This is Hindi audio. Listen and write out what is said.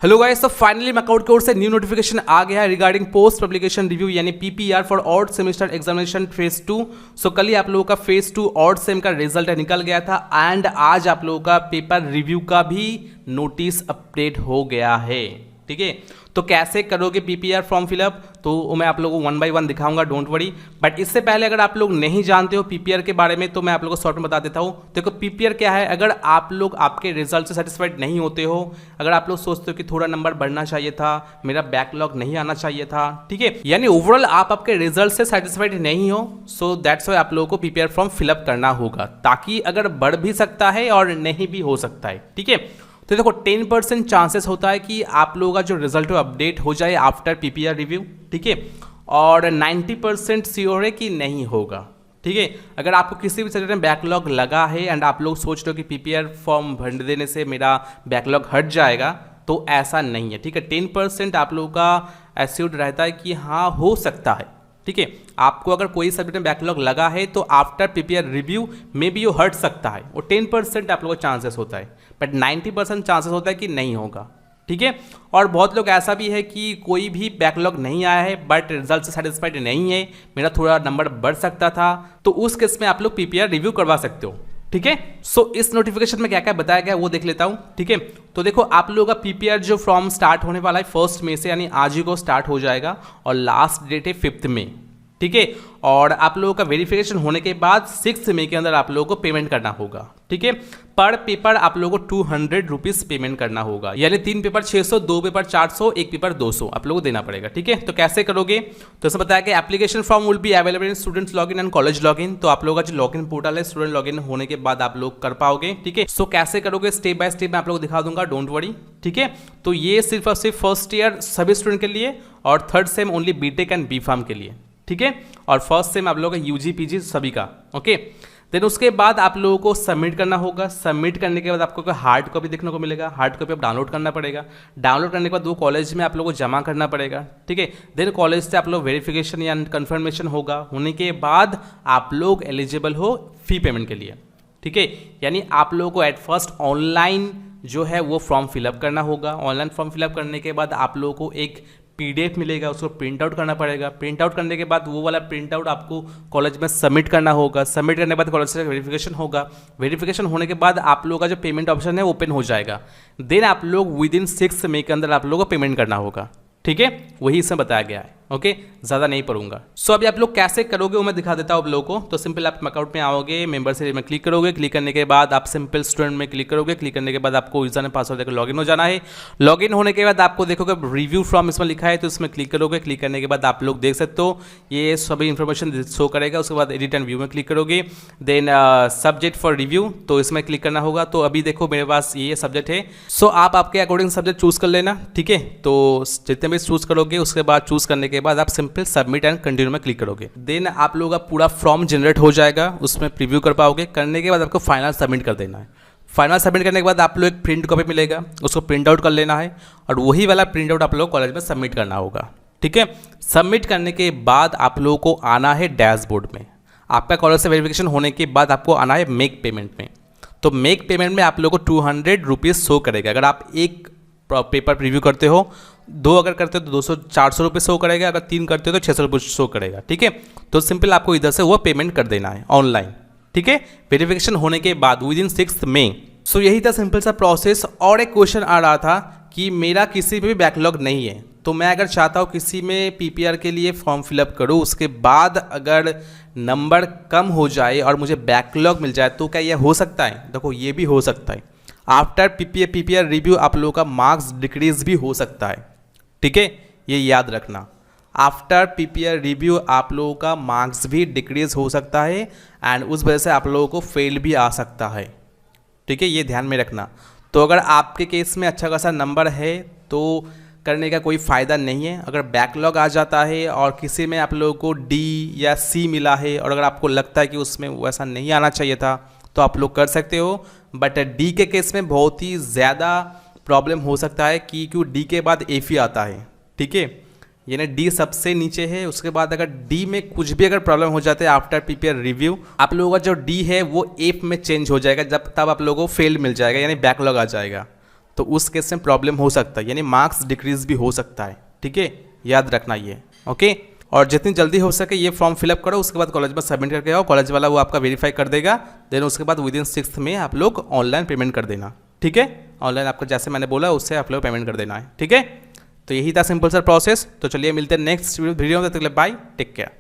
हेलो गाइस, तो फाइनली मैकआउट की ओर से न्यू नोटिफिकेशन आ गया है रिगार्डिंग पोस्ट पब्लिकेशन रिव्यू यानी PPR for odd semester examination phase 2। सो कल ही आप लोगों का फेज 2 ऑड सेम का रिजल्ट निकल गया था एंड आज आप लोगों का पेपर रिव्यू का भी नोटिस अपडेट हो गया है। ठीक है, तो कैसे करोगे पीपीआर फॉर्म फिलअप तो मैं आप लोगों को 1 बाय 1 दिखाऊंगा, डोंट वरी। बट इससे पहले अगर आप लोग नहीं जानते हो पीपीआर के बारे में तो मैं आप लोगों को शॉर्ट में बता देता हूँ। देखो पीपीआर क्या है, अगर आप लोग आपके रिजल्ट से सेटिस्फाइड नहीं होते हो, अगर आप लोग सोचते हो कि थोड़ा नंबर बढ़ना चाहिए था, मेरा बैकलॉग नहीं आना चाहिए था, ठीक है, यानी ओवरऑल आप आपके रिजल्ट से सेटिस्फाइड नहीं हो, सो दैट्स वाई आप लोगों को पीपीआर फॉर्म फिलअप करना होगा, ताकि अगर बढ़ भी सकता है और नहीं भी हो सकता है। ठीक है, तो देखो 10% चांसेस होता है कि आप लोगों का जो रिजल्ट है अपडेट हो जाए आफ्टर पीपीआर रिव्यू। ठीक है, और 90% श्योर है कि नहीं होगा। ठीक है, अगर आपको किसी भी सब्जेक्ट में बैकलॉग लगा है एंड आप लोग सोच रहे हो कि पीपीआर फॉर्म भर देने से मेरा बैकलॉग हट जाएगा, तो ऐसा नहीं है। ठीक है, 10% आप लोगों का एश्योर्ड रहता है कि हाँ हो सकता है। ठीक है, आपको अगर कोई सब्जेक्ट में बैकलॉग लगा है तो आफ्टर पीपीआर रिव्यू में भी वो हट सकता है, वो 10% आप लोगों को चांसेस होता है, बट 90% चांसेस होता है कि नहीं होगा। ठीक है, और बहुत लोग ऐसा भी है कि कोई भी बैकलॉग नहीं आया है बट रिजल्ट से सेटिस्फाइड नहीं है, मेरा थोड़ा नंबर बढ़ सकता था, तो उस केस में आप लोग पीपीआर रिव्यू करवा सकते हो। ठीक है, सो इस नोटिफिकेशन में क्या क्या बताया गया वो देख लेता हूँ। ठीक है, तो देखो आप लोगों का पीपीआर जो फॉर्म स्टार्ट होने वाला है 1 मई से, यानी आज ही को स्टार्ट हो जाएगा और लास्ट डेट है 5 मई। ठीक है, और आप लोगों का वेरिफिकेशन होने के बाद 6 मई के अंदर आप लोगों को पेमेंट करना होगा। ठीक है, पर पेपर आप लोगों को 200 रुपीज़ पेमेंट करना होगा, यानी 3 पेपर 600, 2 पेपर 400, 1 पेपर 200 आप लोगों को देना पड़ेगा। ठीक है, तो कैसे करोगे, तो इसमें बताया कि application form will be available in students login and college login. तो आप लोगों का जो लॉगिन पोर्टल है स्टूडेंट लॉगिन होने के बाद आप लोग कर पाओगे। ठीक है, सो कैसे करोगे स्टेप बाय स्टेप मैं आप लोग दिखा दूंगा, डोंट वरी। ठीक है, तो ये सिर्फ और सिर्फ फर्स्ट ईयर सभी स्टूडेंट के लिए और third sem only BTech and B pharm के लिए। ठीक है, और फर्स्ट सेम आप लोगों का यूजी पीजी सभी का। ओके, देन उसके बाद आप लोगों को सबमिट करना होगा। सबमिट करने के बाद आपको हार्ड कॉपी देखने को मिलेगा, हार्ड कॉपी आप डाउनलोड करना पड़ेगा। डाउनलोड करने के बाद वो कॉलेज में आप लोगों को जमा करना पड़ेगा। ठीक है, देन कॉलेज से आप लोग वेरिफिकेशन या कन्फर्मेशन होगा, होने के बाद आप लोग एलिजिबल हो फी पेमेंट के लिए। ठीक है, यानी आप लोगों को एट फर्स्ट ऑनलाइन जो है वो फॉर्म फिलअप करना होगा। ऑनलाइन फॉर्म फिलअप करने के बाद आप लोगों को एक पीडीएफ मिलेगा, उसको प्रिंट आउट करना पड़ेगा। प्रिंट आउट करने के बाद वो वाला प्रिंट आउट आपको कॉलेज में सबमिट करना होगा। सबमिट करने के बाद कॉलेज से वेरिफिकेशन होगा। वेरिफिकेशन होने के बाद आप लोगों का जो पेमेंट ऑप्शन है ओपन हो जाएगा। देन आप लोग विदिन 6 मई के अंदर आप लोगों को पेमेंट करना होगा। ठीक है, वही इसमें बताया गया है। ओके, ज़्यादा नहीं पढ़ूंगा। सो अभी आप लोग कैसे करोगे वो मैं दिखा देता हूँ आप लोगों को। तो सिंपल आप मैकआउट में आओगे, मेंबर से में क्लिक करोगे, क्लिक करने के बाद आप सिंपल स्टूडेंट में क्लिक करोगे, क्लिक करने के बाद आपको यूजर ने पासवर्ड देकर लॉगिन हो जाना है। लॉगिन होने के बाद आपको देखोगे रिव्यू फ्रॉम इसमें लिखा है, तो इसमें क्लिक करोगे। क्लिक करने के बाद आप लोग देख सकते हो ये सभी इन्फॉर्मेशन शो करेगा। उसके बाद एडिट एंड व्यू में क्लिक करोगे, देन सब्जेक्ट फॉर रिव्यू, तो इसमें क्लिक करना होगा। तो अभी देखो मेरे पास ये सब्जेक्ट है, सो आप आपके अकॉर्डिंग सब्जेक्ट चूज कर लेना। ठीक है, तो जितने भी चूज करोगे उसके बाद चूज करने के बाद आप सिंपल सबमिट एंड कंटिन्यू में क्लिक करोगे। देन आप लोगों का पूरा फॉर्म जनरेट हो जाएगा, उसमें प्रीव्यू कर पाओगे। करने के बाद आपको फाइनल सबमिट कर देना है। फाइनल सबमिट करने के बाद आप लोग एक प्रिंट कॉपी मिलेगा, उसको प्रिंट आउट कर लेना है और वही वाला प्रिंट आउट आप लोग कॉलेज में सबमिट करना होगा। ठीक है, सबमिट करने के बाद आप लोगों को आना है डैशबोर्ड में। आपका कॉलेज से वेरिफिकेशन होने के बाद आपको आना है मेक पेमेंट में। तो मेक पेमेंट में आप लोगों को 200 रुपीज़ शो करेगा। अगर आप एक पेपर प्रीव्यू करते हो, 2 अगर करते हो तो 200-400 रुपये शो करेगा, अगर 3 करते हो तो 600 रुपये शो करेगा। ठीक है, तो सिंपल आपको इधर से वो पेमेंट कर देना है ऑनलाइन। ठीक है, वेरिफिकेशन होने के बाद विदिन 6 मई। सो यही था सिंपल सा प्रोसेस। और एक क्वेश्चन आ रहा था कि मेरा किसी पे भी बैकलॉग नहीं है, तो मैं अगर चाहता हूँ किसी में पीपीआर के लिए फॉर्म फिलअप करूँ, उसके बाद अगर नंबर कम हो जाए और मुझे बैकलॉग मिल जाए, तो क्या यह हो सकता है? देखो ये भी हो सकता है। आफ्टर पीपीआर रिव्यू आप लोगों का मार्क्स डिक्रीज भी हो सकता है। ठीक है, ये याद रखना, आफ्टर पीपीआर रिव्यू आप लोगों का मार्क्स भी डिक्रीज हो सकता है एंड उस वजह से आप लोगों को फेल भी आ सकता है। ठीक है, ये ध्यान में रखना। तो अगर आपके केस में अच्छा खासा नंबर है तो करने का कोई फ़ायदा नहीं है। अगर बैकलॉग आ जाता है और किसी में आप लोगों को डी या सी मिला है और अगर आपको लगता है कि उसमें वैसा नहीं आना चाहिए था, तो आप लोग कर सकते हो। बट डी के केस में बहुत ही ज़्यादा प्रॉब्लम हो सकता है कि क्यों डी के बाद एफ ही आता है। ठीक है, यानी डी सबसे नीचे है, उसके बाद अगर डी में कुछ भी अगर प्रॉब्लम हो जाता है आफ्टर पीपीआर रिव्यू, आप लोगों का जो डी है वो एफ में चेंज हो जाएगा, जब तब आप लोगों को फेल मिल जाएगा, यानी बैकलॉग आ जाएगा। तो उस केस में प्रॉब्लम हो सकता है, यानी मार्क्स डिक्रीज भी हो सकता है। ठीक है, याद रखना ये। ओके, और जितनी जल्दी हो सके ये फॉर्म फिलअप करो, उसके बाद कॉलेज में सबमिट करके आओ, कॉलेज वाला वो आपका वेरीफाई कर देगा। देन उसके बाद विदिन 6 में आप लोग ऑनलाइन पेमेंट कर देना। ठीक है, ऑनलाइन आपको जैसे मैंने बोला उससे आप लोग पेमेंट कर देना है। ठीक है, तो यही था सिंपल सा प्रोसेस। तो चलिए मिलते हैं नेक्स्ट वीडियो में, तब तक के लिए बाय, टेक केयर।